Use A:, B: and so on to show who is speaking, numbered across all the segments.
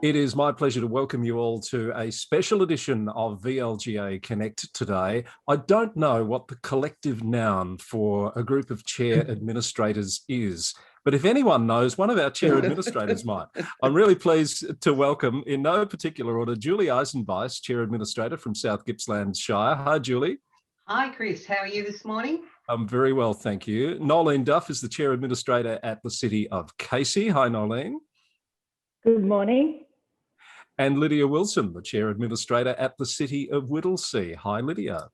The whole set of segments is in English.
A: It is my pleasure to welcome you all to a special edition of VLGA Connect today. I don't know what the collective noun for a group of chair administrators is, but if anyone knows, one of our chair administrators might. I'm really pleased to welcome, in no particular order, Julie Eisenbise, chair administrator from South Gippsland Shire. Hi, Julie.
B: Hi, Chris. How are you this morning?
A: I'm very well, thank you. Noelene Duff is the chair administrator at the City of Casey. Hi, Noelene.
C: Good morning.
A: And Lydia Wilson, the chair administrator at the City of Whittlesea. Hi, Lydia.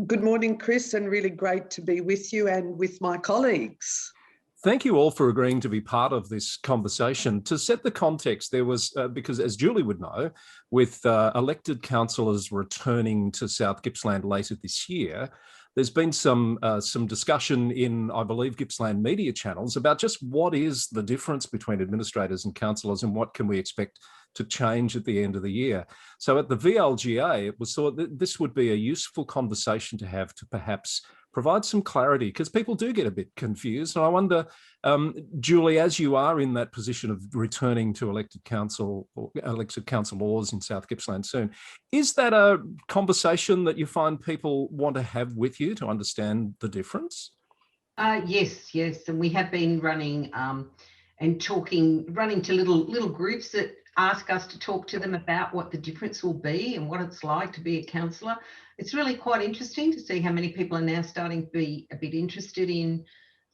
D: Good morning, Chris, and really great to be with you and with my colleagues.
A: Thank you all for agreeing to be part of this conversation. To set the context, there was, because as Julie would know, with elected councillors returning to South Gippsland later this year, there's been some discussion in, I believe, Gippsland media channels about just what is the difference between administrators and councillors and what can we expect to change at the end of the year. So at the VLGA, it was thought that this would be a useful conversation to have to perhaps provide some clarity, because people do get a bit confused. And I wonder, Julie, as you are in that position of returning to elected council or elected councillors in South Gippsland soon, is that a conversation that you find people want to have with you to understand the difference?
B: Yes, and we have been running and running to little groups that ask us to talk to them about what the difference will be and what it's like to be a councillor. It's really quite interesting to see how many people are now starting to be a bit interested in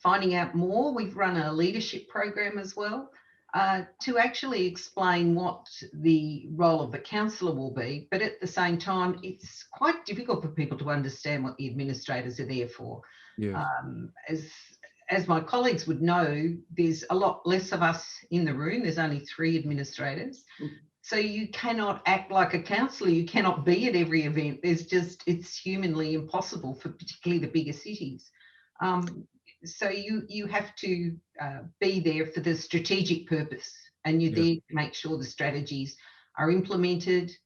B: finding out more. We've run a leadership program as well to actually explain what the role of the councillor will be. But at the same time, it's quite difficult for people to understand what the administrators are there for.
A: Yeah.
B: As my colleagues would know, there's a lot less of us in the room. There's only 3 administrators. So you cannot act like a councillor. You cannot be at every event. It's humanly impossible for particularly the bigger cities. So you have to be there for the strategic purpose, and you're there to make sure the strategies are implemented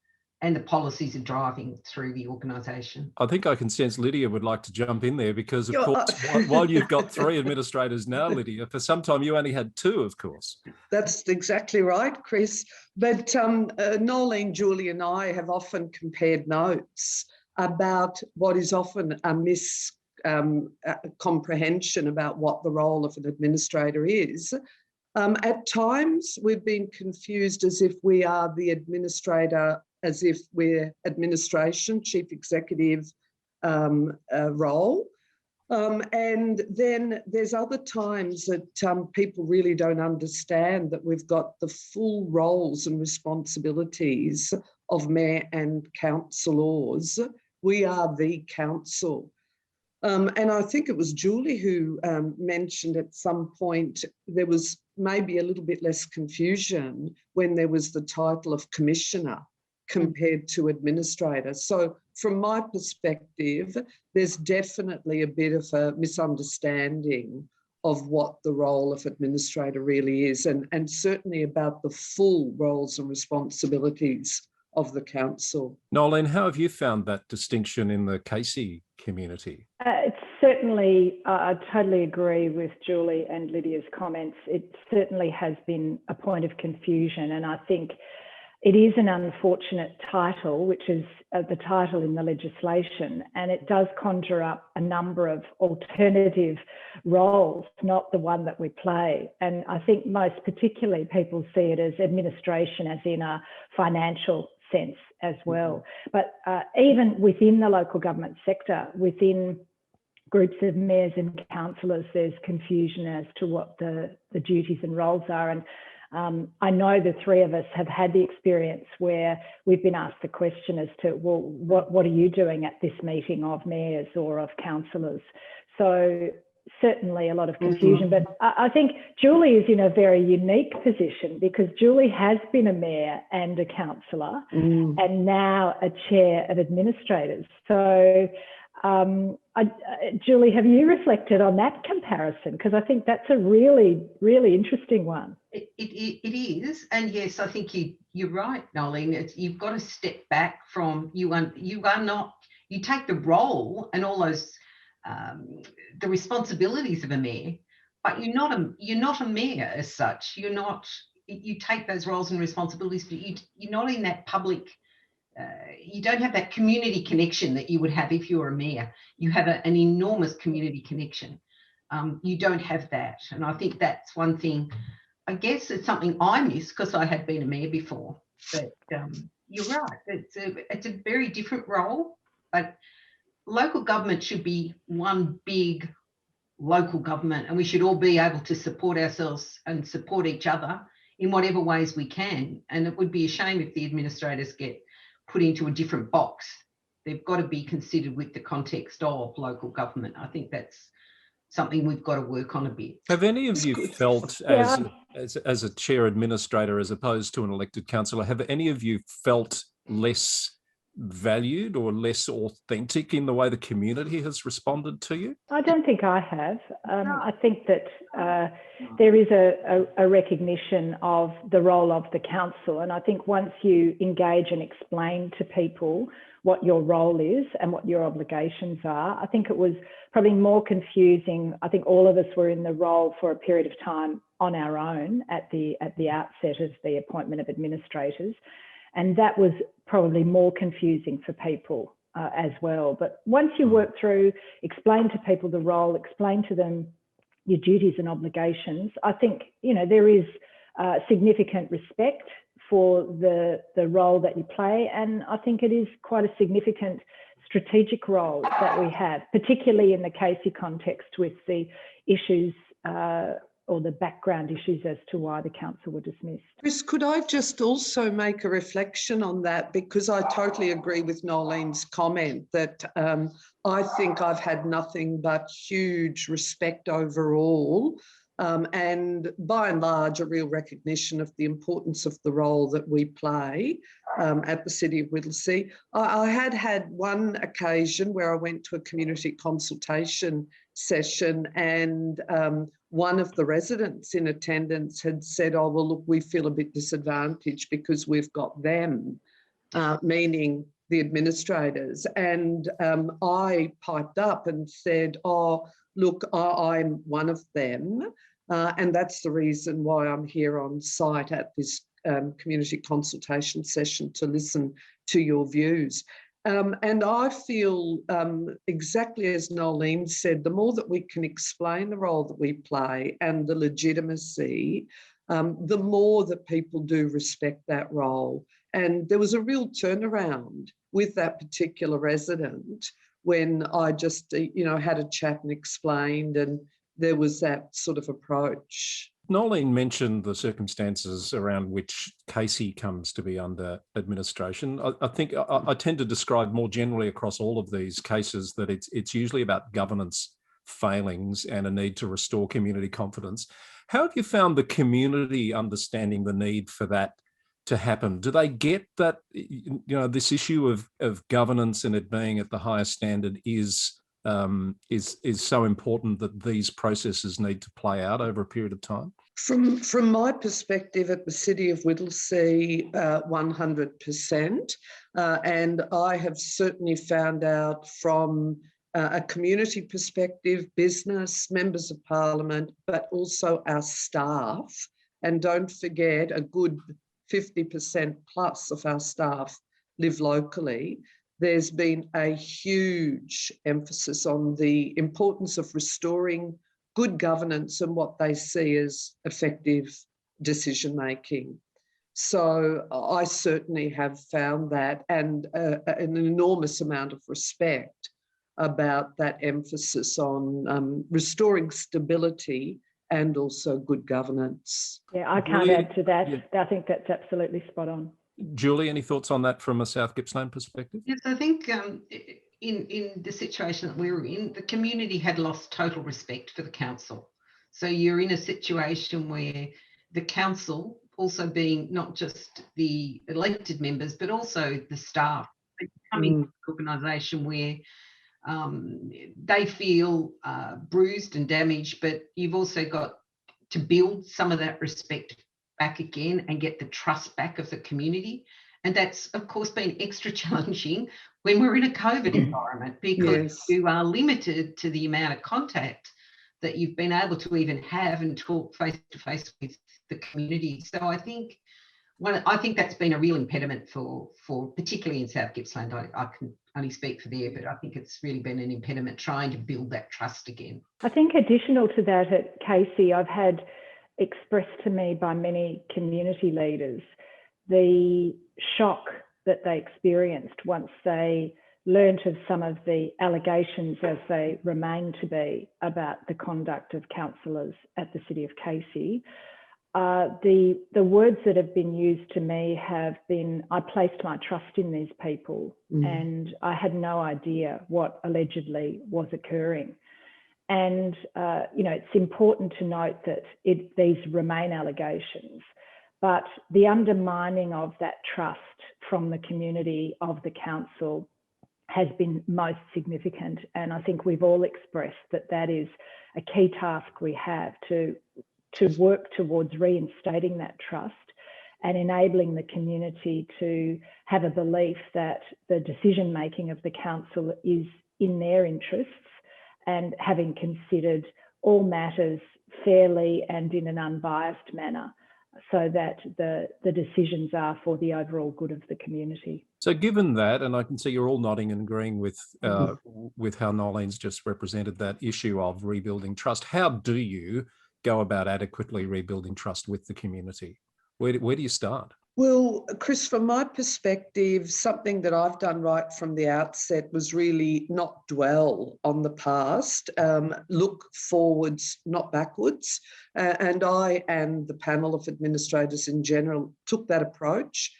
B: and the policies are driving through the organisation.
A: I think I can sense Lydia would like to jump in there because, of course, while you've got 3 administrators now, Lydia, for some time you only had 2, of course.
D: That's exactly right, Chris. But Noelene, Julie and I have often compared notes about what is often a miscomprehension about what the role of an administrator is. At times we've been confused as if we are the administrator, as if we're administration, chief executive role. And then there's other times that people really don't understand that we've got the full roles and responsibilities of mayor and councillors. We are the council. And I think it was Julie who mentioned at some point there was maybe a little bit less confusion when there was the title of commissioner compared to administrator. So from my perspective, there's definitely a bit of a misunderstanding of what the role of administrator really is, and certainly about the full roles and responsibilities of the council.
A: Noelene, how have you found that distinction in the Casey community?
C: It's certainly, I totally agree with Julie and Lydia's comments. It certainly has been a point of confusion, and I think it is an unfortunate title, which is the title in the legislation, and it does conjure up a number of alternative roles, not the one that we play. And I think most particularly people see it as administration, as in a financial sense as well. But even within the local government sector, within groups of mayors and councillors, there's confusion as to what the duties and roles are. And I know the 3 of us have had the experience where we've been asked the question as to, well, what are you doing at this meeting of mayors or of councillors? So certainly a lot of confusion, but I think Julie is in a very unique position because Julie has been a mayor and a councillor and now a chair of administrators. So Julie, have you reflected on that comparison? Because I think that's a really, really interesting one.
B: It is, and yes, I think you're right, Noelene. You've got to step back from you take the role and all those the responsibilities of a mayor, but you're not a mayor as such. You're not you take those roles and responsibilities, but you're not in that public. You don't have that community connection that you would have if you were a mayor. You have an enormous community connection. You don't have that, and I think that's one thing. I guess it's something I miss because I had been a mayor before. But you're right. It's a very different role, but local government should be one big local government, and we should all be able to support ourselves and support each other in whatever ways we can. And it would be a shame if the administrators get put into a different box. They've got to be considered with the context of local government. I think that's something we've got to work on a bit.
A: Have any of you felt, as a chair administrator as opposed to an elected councillor, have any of you felt less valued or less authentic in the way the community has responded to you?
C: I don't think I have. I think that there is a recognition of the role of the council, and I think once you engage and explain to people what your role is and what your obligations are, I think it was probably more confusing. I think all of us were in the role for a period of time on our own at the outset of the appointment of administrators, and that was probably more confusing for people as well. But once you work through, explain to people the role, explain to them your duties and obligations, I think, you know, there is significant respect for the role that you play. And I think it is quite a significant strategic role that we have, particularly in the Casey context with the issues or the background issues as to why the council were dismissed.
D: Chris, could I just also make a reflection on that? Because I totally agree with Noelene's comment that I think I've had nothing but huge respect overall, and by and large a real recognition of the importance of the role that we play at the City of Whittlesea. I had one occasion where I went to a community consultation session, and one of the residents in attendance had said, oh, well, look, we feel a bit disadvantaged because we've got them, meaning the administrators. And I piped up and said, oh, look, I'm one of them. And that's the reason why I'm here on site at this community consultation session to listen to your views. And I feel exactly as Noelene said, the more that we can explain the role that we play and the legitimacy, the more that people do respect that role. And there was a real turnaround with that particular resident when I just, you know, had a chat and explained, and there was that sort of approach.
A: Noelene mentioned the circumstances around which Casey comes to be under administration. I think I tend to describe more generally across all of these cases that it's usually about governance failings and a need to restore community confidence. How have you found the community understanding the need for that to happen? Do they get that, you know, this issue of governance and it being at the highest standard is so important that these processes need to play out over a period of time?
D: From my perspective at the City of Whittlesea, 100%. And I have certainly found out from a community perspective, business, members of parliament, but also our staff. And don't forget, a good 50% plus of our staff live locally. There's been a huge emphasis on the importance of restoring good governance and what they see as effective decision-making. So I certainly have found that, and an enormous amount of respect about that emphasis on restoring stability and also good governance.
C: Yeah, I can't add to that. Yeah. I think that's absolutely spot on.
A: Julie, any thoughts on that from a South Gippsland perspective?
B: Yes, I think in the situation that we were in, the community had lost total respect for the council. So you're in a situation where the council, also being not just the elected members, but also the staff, becoming an organisation where they feel bruised and damaged, but you've also got to build some of that respect back again and get the trust back of the community. And that's, of course, been extra challenging when we're in a COVID environment, because you are limited to the amount of contact that you've been able to even have and talk face to face with the community. So I think that's been a real impediment for particularly in South Gippsland. I can only speak for there, but I think it's really been an impediment trying to build that trust again.
C: I think additional to that at Casey, I've had expressed to me by many community leaders the shock that they experienced once they learnt of some of the allegations, as they remain to be, about the conduct of councillors at the City of Casey. The words that have been used to me have been, I placed my trust in these people and I had no idea what allegedly was occurring. And, it's important to note that these remain allegations, but the undermining of that trust from the community of the council has been most significant. And I think we've all expressed that is a key task we have to work towards reinstating that trust and enabling the community to have a belief that the decision making of the council is in their interests, and having considered all matters fairly and in an unbiased manner, so that the decisions are for the overall good of the community.
A: So given that, and I can see you're all nodding and agreeing with how Noelene's just represented that issue of rebuilding trust, how do you go about adequately rebuilding trust with the community? Where do you start?
D: Well, Chris, from my perspective, something that I've done right from the outset was really not dwell on the past, look forwards, not backwards. And I and the panel of administrators in general took that approach.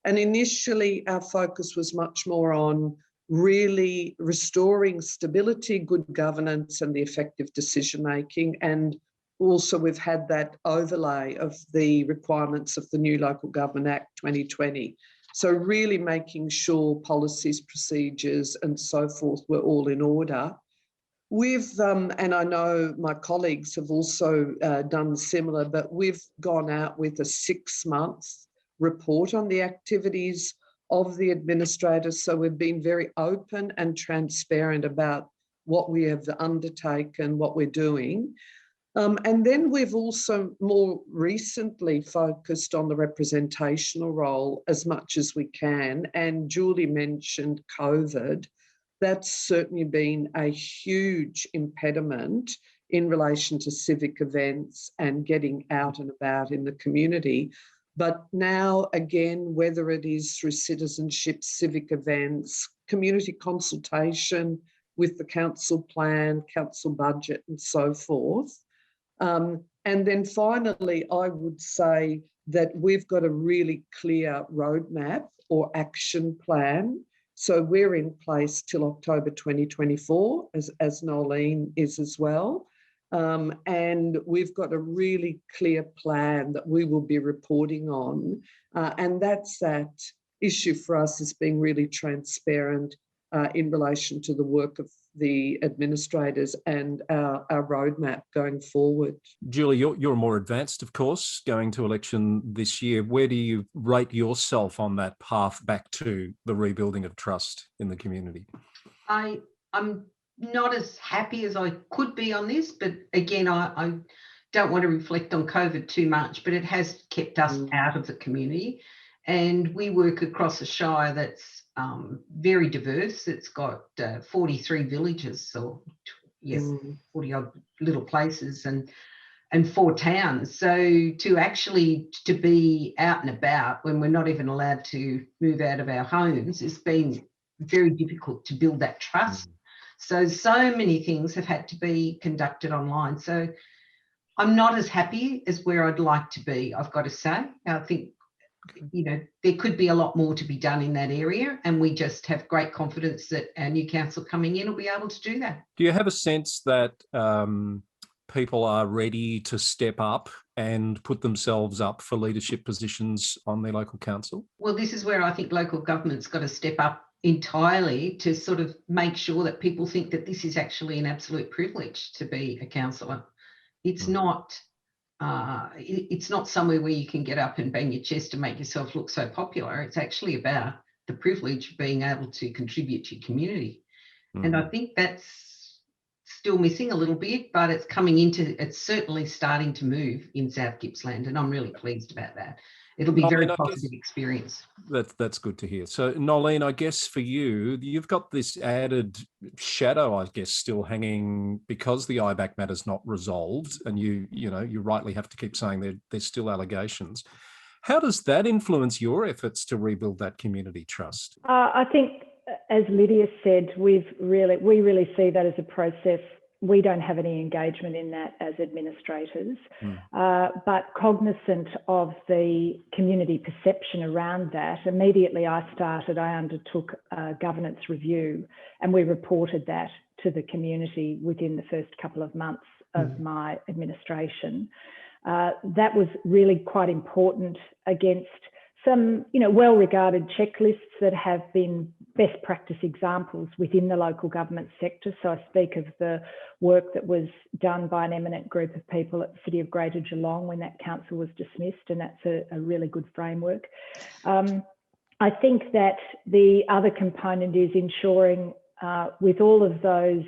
D: And initially, our focus was much more on really restoring stability, good governance, and the effective decision-making. And also, we've had that overlay of the requirements of the new Local Government Act 2020. So really making sure policies, procedures and so forth were all in order. We've, and I know my colleagues have also done similar, but we've gone out with a 6-month report on the activities of the administrators. So we've been very open and transparent about what we have undertaken, what we're doing. And then we've also more recently focused on the representational role as much as we can. And Julie mentioned COVID. That's certainly been a huge impediment in relation to civic events and getting out and about in the community. But now, again, whether it is through citizenship, civic events, community consultation with the council plan, council budget and so forth. And then finally, I would say that we've got a really clear roadmap or action plan. So we're in place till October 2024, as Noelene is as well. And we've got a really clear plan that we will be reporting on. And that's that issue for us is being really transparent in relation to the work of the administrators and our roadmap going forward.
A: Julie, you're more advanced, of course, going to election this year. Where do you rate yourself on that path back to the rebuilding of trust in the community?
B: I'm not as happy as I could be on this, but again, I don't want to reflect on COVID too much, but it has kept us out of the community. And we work across a shire that's very diverse. It's got 43 villages, or 40 odd little places and 4 towns. So to be out and about when we're not even allowed to move out of our homes, it's been very difficult to build that trust. So many things have had to be conducted online. So I'm not as happy as where I'd like to be, I've got to say. I think, there could be a lot more to be done in that area, and we just have great confidence that our new council coming in will be able to do that.
A: Do you have a sense that people are ready to step up and put themselves up for leadership positions on their local council? Well,
B: this is where I think local government's got to step up entirely to sort of make sure that people think that this is actually an absolute privilege to be a councillor. It's not somewhere where you can get up and bang your chest and make yourself look so popular. It's actually about the privilege of being able to contribute to your community. And I think that's still missing a little bit, but it's certainly starting to move in South Gippsland, and I'm really pleased about that. It'll be a very positive experience.
A: That's good to hear. So, Noelene, I guess for you, you've got this added shadow, I guess, still hanging because the IBAC matter's not resolved, and you rightly have to keep saying there's still allegations. How does that influence your efforts to rebuild that community trust?
C: I think, as Lydia said, we really see that as a process. We don't have any engagement in that as administrators, but cognizant of the community perception around that, immediately I undertook a governance review, and we reported that to the community within the first couple of months of my administration. That was really quite important against some, well-regarded checklists that have been best practice examples within the local government sector. So I speak of the work that was done by an eminent group of people at the City of Greater Geelong when that council was dismissed, and that's a really good framework. I think that the other component is ensuring with all of those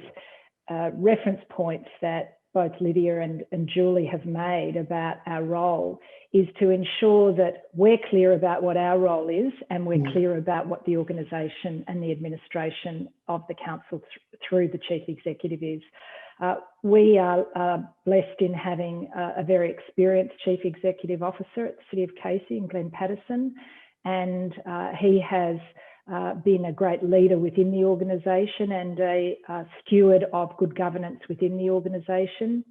C: reference points that both Lydia and Julie have made about our role, is to ensure that we're clear about what our role is, and we're clear about what the organisation and the administration of the council through the Chief Executive is. We are blessed in having a very experienced Chief Executive Officer at the City of Casey, in Glenn Patterson, and he has been a great leader within the organisation and a steward of good governance within the organisation.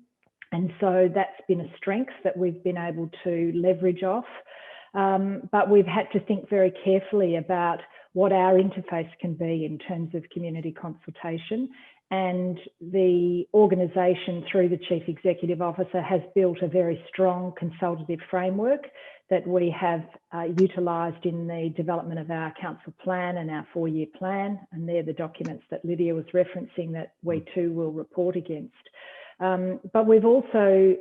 C: And so that's been a strength that we've been able to leverage off. But we've had to think very carefully about what our interface can be in terms of community consultation. And the organisation, through the Chief Executive Officer, has built a very strong consultative framework that we have utilised in the development of our council plan and our 4-year plan. And they're the documents that Lydia was referencing that we too will report against. But we've also,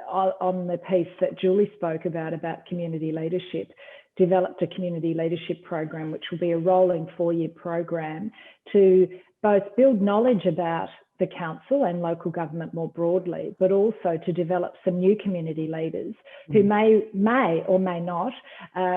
C: on the piece that Julie spoke about community leadership, developed a community leadership program, which will be a rolling 4-year program to both build knowledge about the council and local government more broadly, but also to develop some new community leaders who may or may not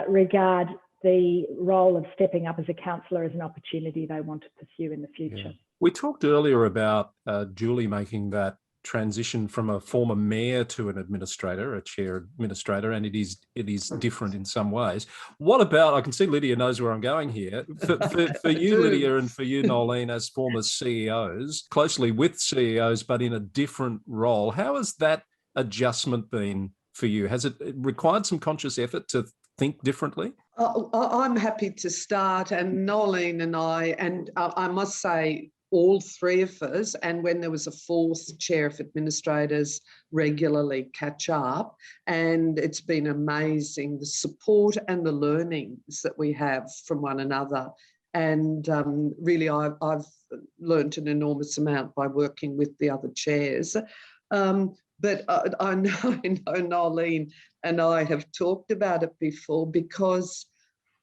C: regard the role of stepping up as a councillor as an opportunity they want to pursue in the future.
A: Yeah. We talked earlier about Julie making that transition from a former mayor to an administrator, a chair administrator, and it is different in some ways. What about, I can see Lydia knows where I'm going here, for you, Lydia, and for you, Noelene, as former CEOs, closely with CEOs, but in a different role, how has that adjustment been for you? Has it required some conscious effort to think differently?
D: I'm happy to start, and Noelene and I must say, all three of us, and when there was a fourth chair of administrators, regularly catch up. And it's been amazing, the support and the learnings that we have from one another. And really, I've learnt an enormous amount by working with the other chairs. But I know Noelene and I have talked about it before, because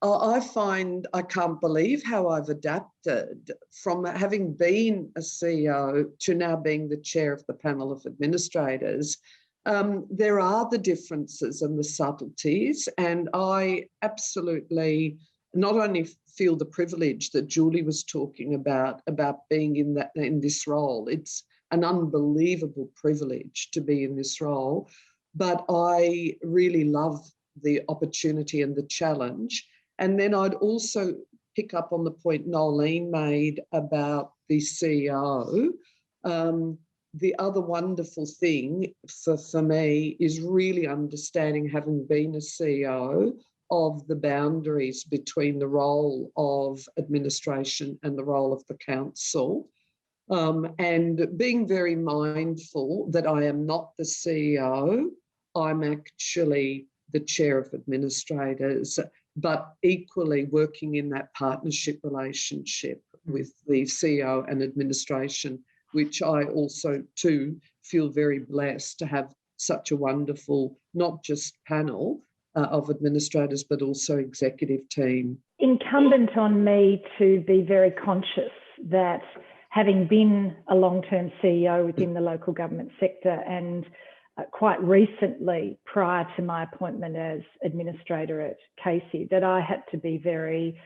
D: I find I can't believe how I've adapted from having been a CEO to now being the chair of the panel of administrators. There are the differences and the subtleties, and I absolutely not only feel the privilege that Julie was talking about being in this role. It's an unbelievable privilege to be in this role, but I really love the opportunity and the challenge. And then I'd also pick up on the point Noelene made about the CEO. The other wonderful thing for me is really understanding, having been a CEO, of the boundaries between the role of administration and the role of the council. And being very mindful that I am not the CEO, I'm actually the chair of administrators, but equally working in that partnership relationship with the CEO and administration, which I also too feel very blessed to have such a wonderful, not just panel of administrators, but also executive team.
C: Incumbent on me to be very conscious that having been a long-term CEO within the local government sector and quite recently, prior to my appointment as administrator at Casey, that I had to be very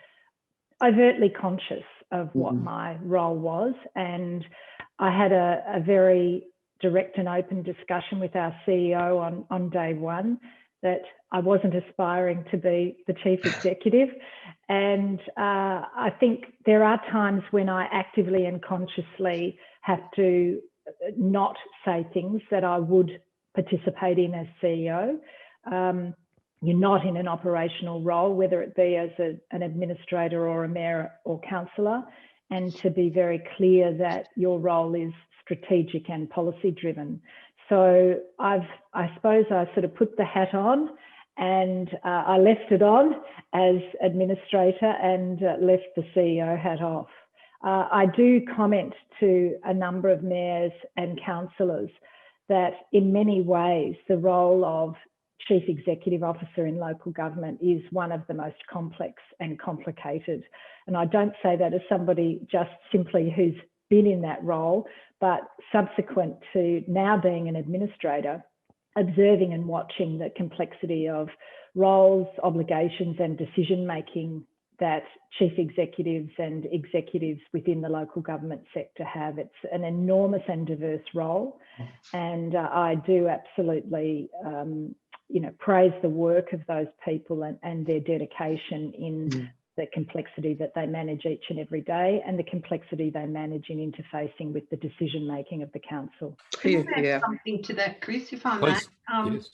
C: overtly conscious of what my role was. And I had a very direct and open discussion with our CEO on day one that I wasn't aspiring to be the chief executive. And I think there are times when I actively and consciously have to not say things that I would participate in as CEO. You're not in an operational role, whether it be as an administrator or a mayor or councillor, and to be very clear that your role is strategic and policy driven. So I suppose I sort of put the hat on and I left it on as administrator and left the CEO hat off. I do comment to a number of mayors and councillors that in many ways the role of Chief Executive Officer in local government is one of the most complex and complicated. And I don't say that as somebody just simply who's been in that role, but subsequent to now being an administrator, observing and watching the complexity of roles, obligations and decision-making that chief executives and executives within the local government sector have. It's an enormous and diverse role. And I do absolutely praise the work of those people and their dedication in the complexity that they manage each and every day and the complexity they manage in interfacing with the decision making of the council.
B: Can I add something to that, Chris, if I may?
A: Yes.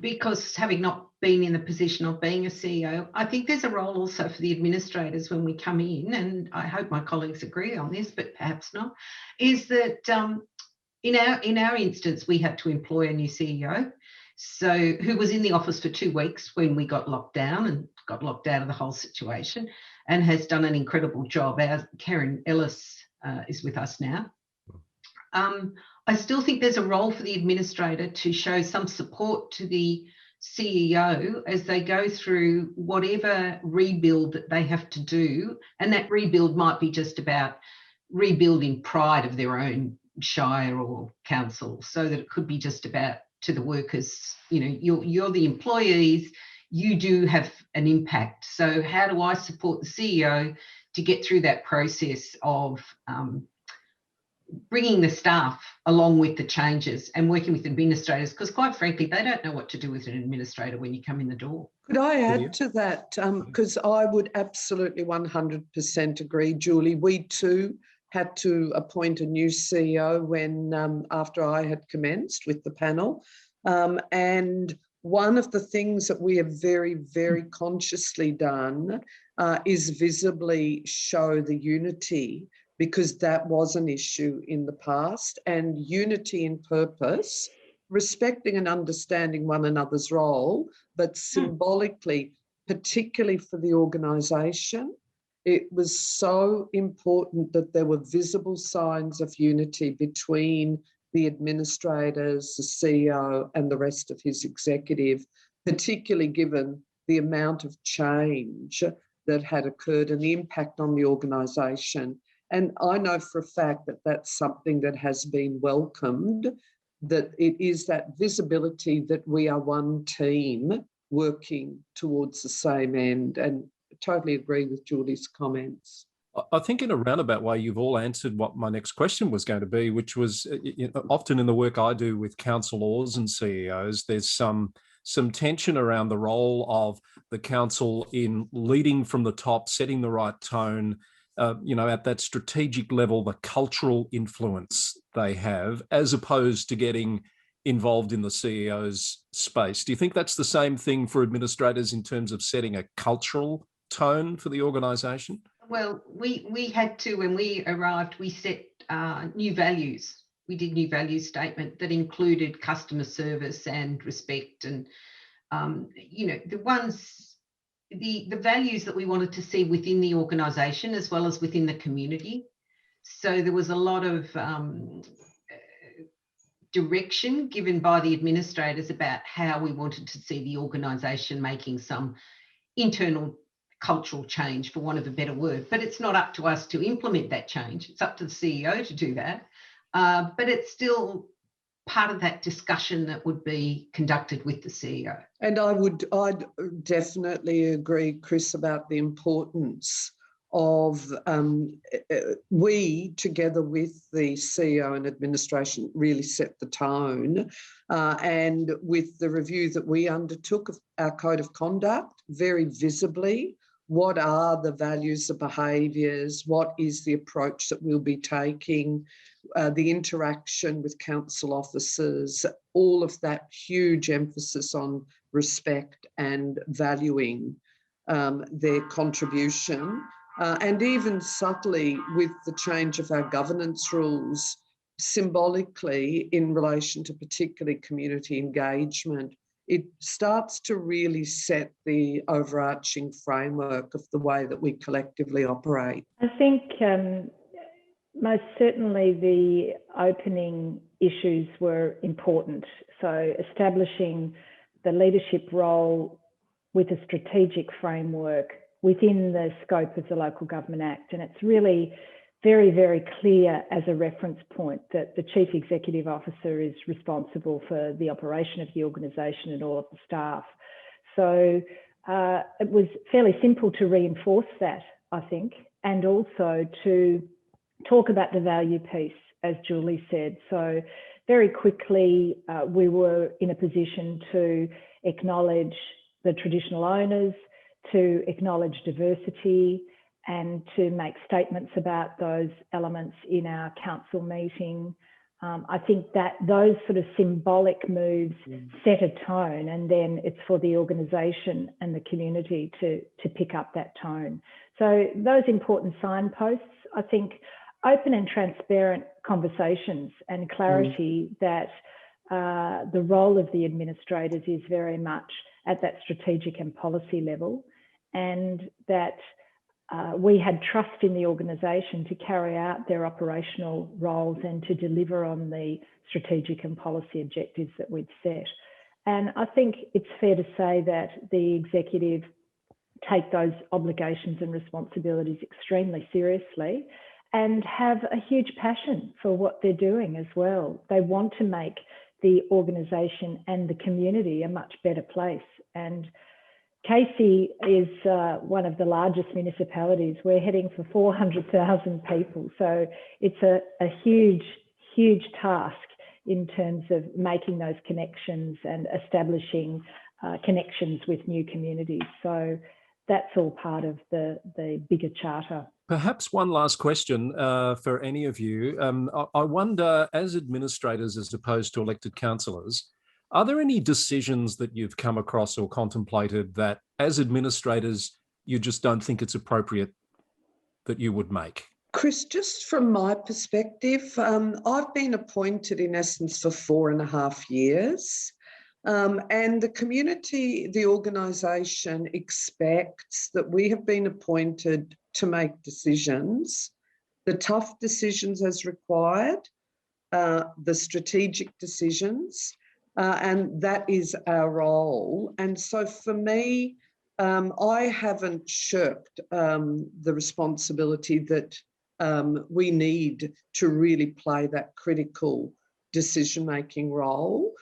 B: Because having not been in the position of being a CEO, I think there's a role also for the administrators when we come in, and I hope my colleagues agree on this, but perhaps not, is that in our instance, we had to employ a new CEO, so who was in the office for 2 weeks when we got locked down and got locked out of the whole situation, and has done an incredible job. Karen Ellis is with us now. I still think there's a role for the administrator to show some support to the CEO as they go through whatever rebuild that they have to do. And that rebuild might be just about rebuilding pride of their own shire or council, so that it could be just about to the workers, you're the employees, you do have an impact. So how do I support the CEO to get through that process of bringing the staff along with the changes and working with administrators, because quite frankly, they don't know what to do with an administrator when you come in the door.
D: Could I add to that? Because I would absolutely 100% agree, Julie. We too had to appoint a new CEO when after I had commenced with the panel. And one of the things that we have very, very consciously done is visibly show the unity, because that was an issue in the past, and unity in purpose, respecting and understanding one another's role, but symbolically, particularly for the organisation, it was so important that there were visible signs of unity between the administrators, the CEO and the rest of his executive, particularly given the amount of change that had occurred and the impact on the organisation. And I know for a fact that that's something that has been welcomed, that it is that visibility that we are one team working towards the same end. And I totally agree with Julie's comments.
A: I think in a roundabout way, you've all answered what my next question was going to be, which was often in the work I do with councillors and CEOs, there's some tension around the role of the council in leading from the top, setting the right tone, at that strategic level, the cultural influence they have, as opposed to getting involved in the CEO's space. Do you think that's the same thing for administrators in terms of setting a cultural tone for the organisation?
B: Well, we had to, when we arrived, we set new values. We did new values statement that included customer service and respect, and the values that we wanted to see within the organisation as well as within the community. So there was a lot of direction given by the administrators about how we wanted to see the organisation making some internal cultural change, for want of a better word. But it's not up to us to implement that change. It's up to the CEO to do that. But it's still part of that discussion that would be conducted with the CEO.
D: And I'd definitely agree, Chris, about the importance of we, together with the CEO and administration, really set the tone. And with the review that we undertook of our code of conduct, very visibly, what are the values, the behaviours, what is the approach that we'll be taking, the interaction with council officers, all of that huge emphasis on respect and valuing their contribution. And even subtly with the change of our governance rules, symbolically in relation to particularly community engagement, it starts to really set the overarching framework of the way that we collectively operate.
C: I think most certainly the opening issues were important. So establishing the leadership role with a strategic framework within the scope of the Local Government Act. And it's really very, very clear as a reference point that the Chief Executive Officer is responsible for the operation of the organisation and all of the staff. So it was fairly simple to reinforce that, I think, and also to talk about the value piece, as Julie said. So very quickly, we were in a position to acknowledge the traditional owners, to acknowledge diversity, and to make statements about those elements in our council meeting. I think that those sort of symbolic moves set a tone, and then it's for the organisation and the community to pick up that tone. So those important signposts, I think, open and transparent conversations and clarity that the role of the administrators is very much at that strategic and policy level, and that we had trust in the organisation to carry out their operational roles and to deliver on the strategic and policy objectives that we'd set. And I think it's fair to say that the executive take those obligations and responsibilities extremely seriously and have a huge passion for what they're doing as well. They want to make the organisation and the community a much better place. And Casey is one of the largest municipalities. We're heading for 400,000 people. So it's a huge, huge task in terms of making those connections and establishing connections with new communities. So that's all part of the bigger charter.
A: Perhaps one last question for any of you. I wonder, as administrators as opposed to elected councillors, are there any decisions that you've come across or contemplated that as administrators, you just don't think it's appropriate that you would make?
D: Chris, just from my perspective, I've been appointed in essence for 4.5 years. And the community, the organisation expects that we have been appointed to make decisions, the tough decisions as required, the strategic decisions, and that is our role. And so for me, I haven't shirked the responsibility that we need to really play that critical decision-making role.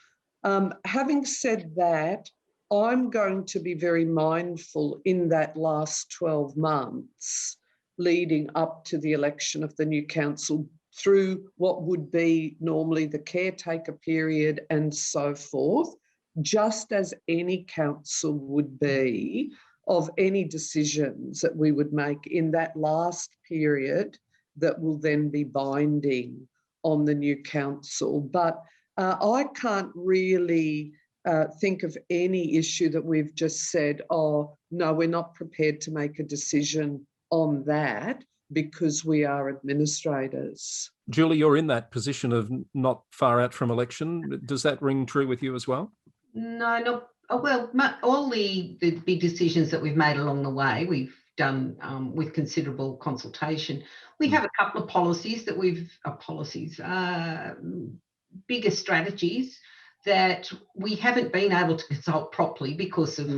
D: Having said that, I'm going to be very mindful in that last 12 months leading up to the election of the new council through what would be normally the caretaker period and so forth, just as any council would be, of any decisions that we would make in that last period that will then be binding on the new council. But I can't really think of any issue that we've just said, oh, no, we're not prepared to make a decision on that because we are administrators.
A: Julie, you're in that position of not far out from election. Does that ring true with you as well?
B: No, not well. All the big decisions that we've made along the way, we've done with considerable consultation. We have a couple of policies that bigger strategies that we haven't been able to consult properly because of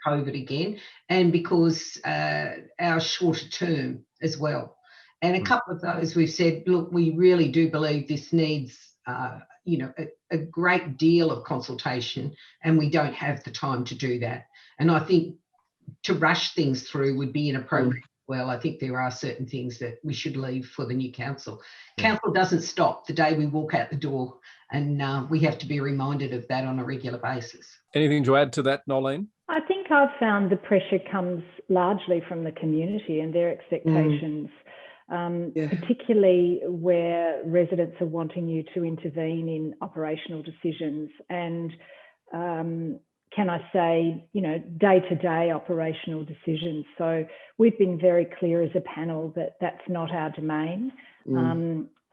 B: COVID again, and because our shorter term as well. And a couple of those we've said, look, we really do believe this needs, a great deal of consultation, and we don't have the time to do that. And I think to rush things through would be inappropriate. Well, I think there are certain things that we should leave for the new council. Council doesn't stop the day we walk out the door, and we have to be reminded of that on a regular basis.
A: Anything to add to that, Noelene?
C: I think I've found the pressure comes largely from the community and their expectations, particularly where residents are wanting you to intervene in operational decisions and, can I say, day-to-day operational decisions. So we've been very clear as a panel that that's not our domain.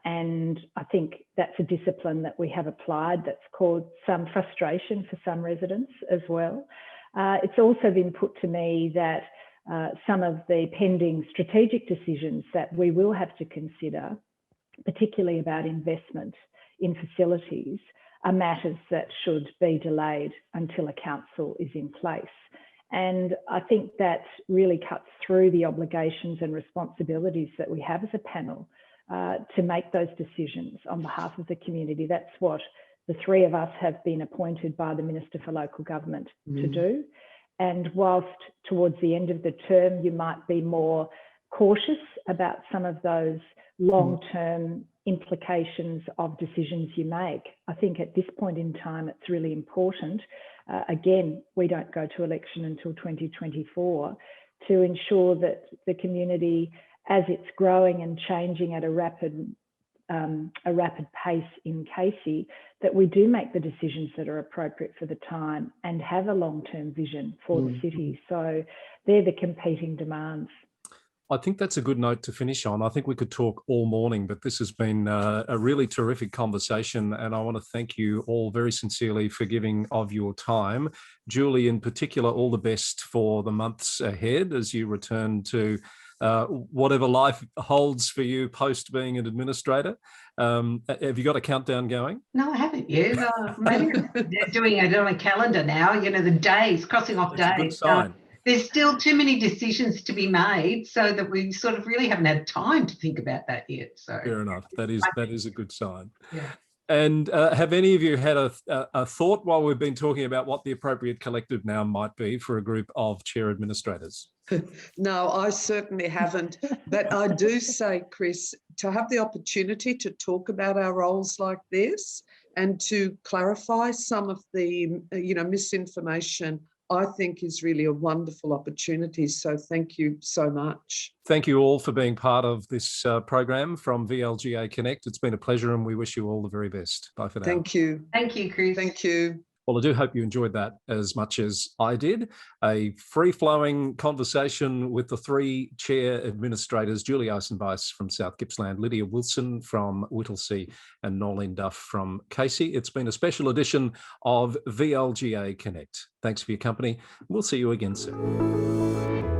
C: And I think that's a discipline that we have applied that's caused some frustration for some residents as well. It's also been put to me that some of the pending strategic decisions that we will have to consider, particularly about investment in facilities, are matters that should be delayed until a council is in place. And I think that really cuts through the obligations and responsibilities that we have as a panel to make those decisions on behalf of the community. That's what the three of us have been appointed by the Minister for Local Government to do. And whilst towards the end of the term, you might be more cautious about some of those long-term implications of decisions you make, I think at this point in time, it's really important. Again, we don't go to election until 2024, to ensure that the community, as it's growing and changing at a rapid pace in Casey, that we do make the decisions that are appropriate for the time and have a long-term vision for the city. So they're the competing demands.
A: I think that's a good note to finish on. I think we could talk all morning, but this has been a really terrific conversation, and I want to thank you all very sincerely for giving of your time. Julie, in particular, all the best for the months ahead as you return to whatever life holds for you post being an administrator. Have you got a countdown going?
B: No, I haven't yet. Maybe they're doing it on a calendar now, the days, crossing off
A: That's
B: days.
A: a good sign.
B: There's still too many decisions to be made, so that we sort of really haven't had time to think about that yet. So
A: fair enough. That is a good sign.
B: Yeah.
A: And have any of you had a thought while we've been talking about what the appropriate collective noun might be for a group of chair administrators?
D: No, I certainly haven't. But I do say, Chris, to have the opportunity to talk about our roles like this and to clarify some of the, misinformation, I think is really a wonderful opportunity. So thank you so much.
A: Thank you all for being part of this program from VLGA Connect. It's been a pleasure, and we wish you all the very best. Bye for now.
D: Thank you.
B: Thank you, Chris.
D: Thank you.
A: Well, I do hope you enjoyed that as much as I did. A free-flowing conversation with the three chair administrators, Julie Eisenbise from South Gippsland, Lydia Wilson from Whittlesea, and Noelene Duff from Casey. It's been a special edition of VLGA Connect. Thanks for your company. We'll see you again soon.